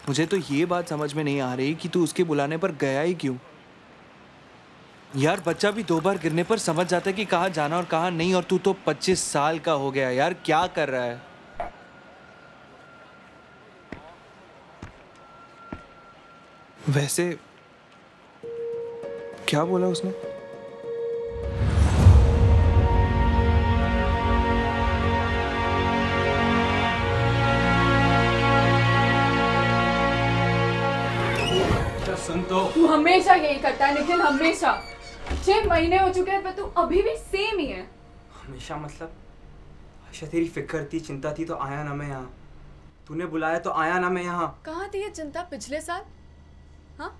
मुझे तो ये बात समझ में नहीं आ रही कि तू उसके बुलाने पर गया ही क्यों। यार बच्चा भी 2 बार गिरने पर समझ जाता है कि कहाँ जाना और कहाँ नहीं, और तू तो 25 साल का हो गया यार, क्या कर रहा है? वैसे क्या बोला उसने? सुन तो। तू हमेशा यही करता है निखिल, हमेशा। 6 महीने हो चुके हैं पर तू अभी भी सेम ही है। हमेशा मतलब? आशा तेरी फिक्र थी, चिंता थी तो आया ना मैं यहाँ। तूने बुलाया तो आया ना मैं यहाँ। कहाँ थी ये चिंता पिछले साल? हाँ,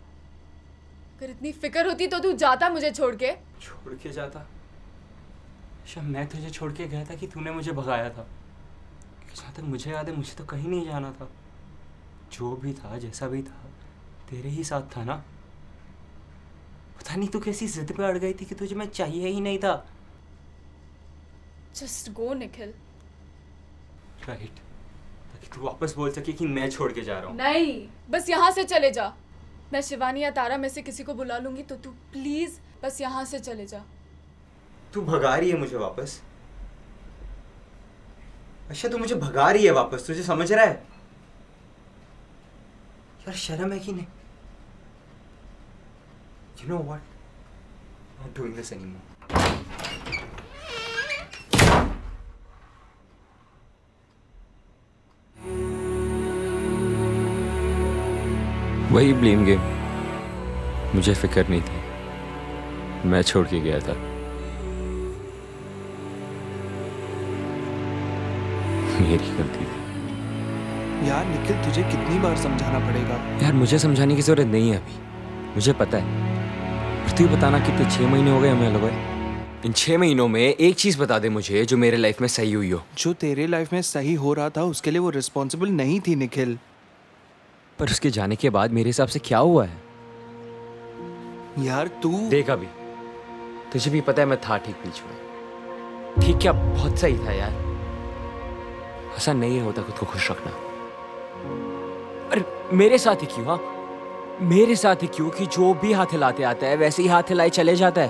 अगर इतनी फिक्र होती तो तू जाता मुझे छोड़ के। छोड़ के जाता? आशा मैं तुझे छोड़ के गया था कि तूने मुझे भगाया था? जहाँ तक मुझे याद है मुझे तो कहीं नहीं जाना था। जो भी था, जैसा भी था, तेरे ही साथ था ना। पता नहीं तू कैसी जिद पे अड़ गई थी कि तुझे मैं चाहिए ही नहीं था। Just go Nikhil. राइट, ताकि तू वापस बोल सके कि मैं छोड़ के जा रहा हूँ। नहीं, बस यहाँ से चले जा। मैं शिवानी या तारा में से किसी को बुला लूंगी, तो तू प्लीज बस यहाँ से चले जा। तू भगा रही है मुझे वापस? अच्छा तू मुझे भगा रही है वापस, तुझे समझ रहा है? यार शर्म है कि नहीं? You know what? I'm not doing this anymore. वही ब्लेम गेम। मुझे फिक्र नहीं थी, मैं छोड़ के गया था। मेरी गलती थी। यार निखिल, तुझे कितनी बार समझाना पड़ेगा? यार मुझे समझाने की जरूरत नहीं है अभी, मुझे पता है। पर तू बताना कितने 6 महीने हो गए हमें अलग हुए। इन 6 महीनों में एक चीज बता दे मुझे जो मेरे लाइफ में सही हुई हो। जो तेरे लाइफ में सही हो रहा था उसके लिए वो रिस्पॉन्सिबल नहीं थी निखिल। पर उसके जाने के बाद मेरे हिसाब से क्या हुआ है? यार तू देख अभी तुझे भी पता है मैं था ठीक बीच में। ठीक क्या, बहुत सही था यार। ऐसा नहीं होता खुद को खुश रखना। अरे मेरे साथ ही क्यों? हाँ, मेरे साथ ही क्यों कि जो भी हाथ हिलाते आता है वैसे ही हाथ हिलाए चले जाता है।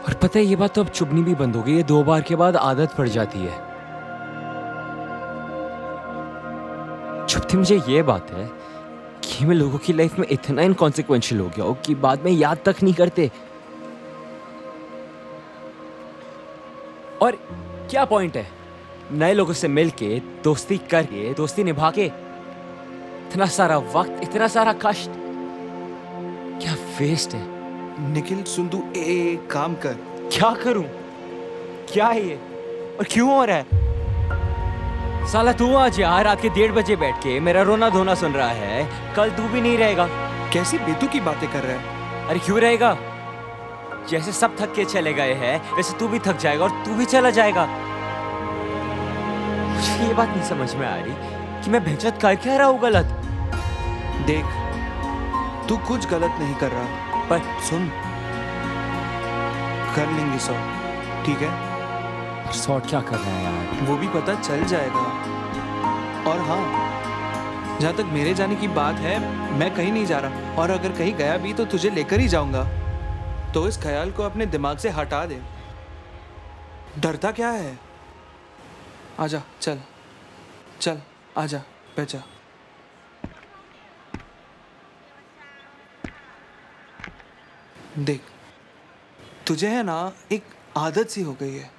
और पता है ये बात तो अब चुभनी भी बंद हो गई है। 2 बार के बाद आदत पड़ जाती है। चुभती मुझे ये बात है कि मैं लोगों की लाइफ में इतना इनकॉन्सिक्वेंशियल हो गया हूं कि बाद में याद तक नहीं करते। और क्या पॉइंट है नए लोगों से मिलके, दोस्ती करके, दोस्ती निभा के इतना सारा वक्त, इतना सारा कष्ट, क्या वेस्ट है। निखिल सुन, तू एक काम कर। क्या करूं? क्या है ये और क्यों हो रहा है? साला तू आज यार रात के 1:30 बजे बैठ के मेरा रोना धोना सुन रहा है। कल तू भी नहीं रहेगा। कैसी बेतु की बातें कर रहा है? अरे क्यों रहेगा? जैसे सब थक के चले गए हैं वैसे तू भी थक जाएगा और तू भी चला जाएगा। मुझे ये बात नहीं समझ में आ रही कि मैं बेइज्जत कर क्या रहा हूँ गलत। देख, तू कुछ गलत नहीं कर रहा, पर सुन, कर लेंगे सॉर्ट, ठीक है? सॉर्ट क्या कर रहा है यार? वो भी पता चल जाएगा। और हाँ, जहाँ तक मेरे जाने की बात है, मैं कहीं नहीं जा रहा, और अगर कहीं गया भी तो तुझे लेकर ही जाऊंगा। तो इस ख्याल को अपने दिमाग से हटा दे। डरता क्या है? आजा, चल चल, आजा, बैठ जा। देख, तुझे है ना एक आदत सी हो गई है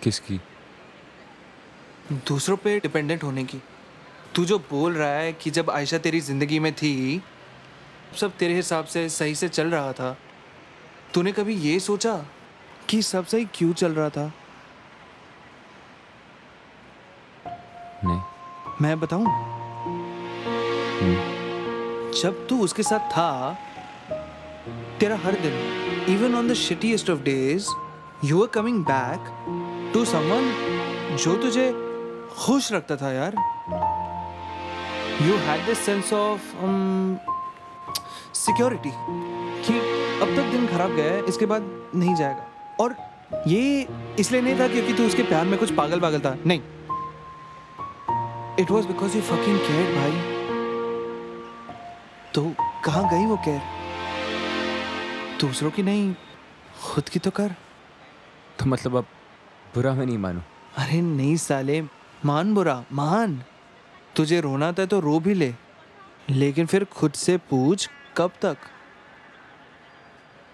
किसकी? दूसरों पे डिपेंडेंट होने की। तू जो बोल रहा है कि जब आयशा तेरी जिंदगी में थी सब तेरे हिसाब से सही से चल रहा था, तूने कभी ये सोचा कि सब सही क्यों चल रहा था? नहीं। मैं बताऊं? जब तू उसके साथ था, तेरा हर दिन, even on the shittiest of days, you are coming back to someone जो तुझे खुश रखता था यार। You had this sense of security कि अब तक दिन खराब गया है, इसके बाद नहीं जाएगा। और ये इसलिए नहीं था क्योंकि तू उसके प्यार में कुछ पागल पागल था, नहीं। It was because you fucking care भाई। तो कहाँ गई वो केयर? दूसरों की नहीं, खुद की तो कर। तो मतलब अब बुरा मैं नहीं मानूं? अरे नहीं साले, मान बुरा मान। तुझे रोना था तो रो भी ले, लेकिन फिर खुद से पूछ कब तक।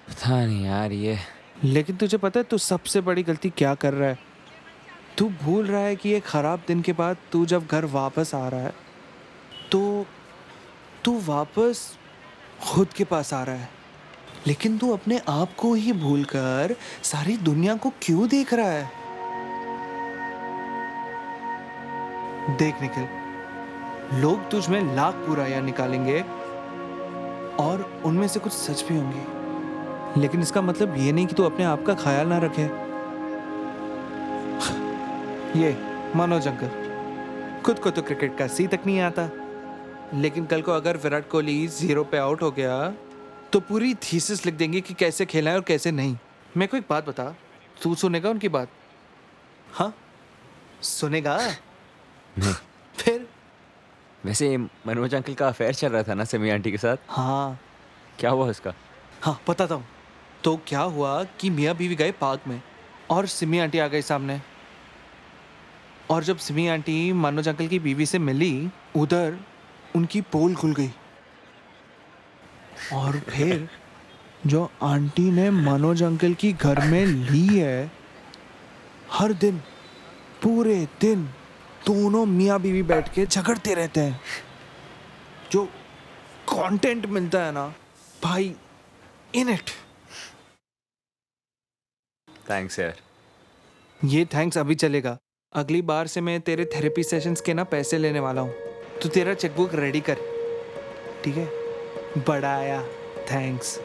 पता नहीं यार ये। लेकिन तुझे पता है तू सबसे बड़ी गलती क्या कर रहा है? तू भूल रहा है कि एक खराब दिन के बाद तू जब घर वापस आ रहा है तो तू वापस खुद के पास आ रहा है, लेकिन तू अपने आप को ही भूलकर सारी दुनिया को क्यों देख रहा है? देख निखिल, लोग तुझ में लाख बुराइयां निकालेंगे और उनमें से कुछ सच भी होंगी, लेकिन इसका मतलब ये नहीं कि तू अपने आप का ख्याल ना रखे। ये मनोज अंकल, खुद को तो क्रिकेट का सी तक नहीं आता, लेकिन कल को अगर विराट कोहली 0 पे आउट हो गया तो पूरी थीसिस लिख देंगे कि कैसे खेला है और कैसे नहीं। मेरे को एक बात बता, तू सुनेगा उनकी बात? हाँ सुनेगा? नहीं। फिर? वैसे मनोज अंकल का अफेयर चल रहा था ना सिमी आंटी के साथ? हाँ क्या हुआ उसका? हाँ बताता हूँ। तो क्या हुआ कि मियाँ बीवी गए पार्क में और सिमी आंटी आ गई सामने, और जब सिमी आंटी मनोज अंकल की बीवी से मिली उधर उनकी पोल खुल गई, और फिर जो आंटी ने मनोज अंकल की घर में ली है, हर दिन पूरे दिन दोनों मियाँ बीवी बैठ के झगड़ते रहते हैं। जो कंटेंट मिलता है ना भाई, इन इट। थैंक्स यार। ये थैंक्स अभी चलेगा, अगली बार से मैं तेरे थेरेपी सेशंस के ना पैसे लेने वाला हूँ। तू तेरा चेकबुक रेडी कर, ठीक है? बड़ा आया, थैंक्स।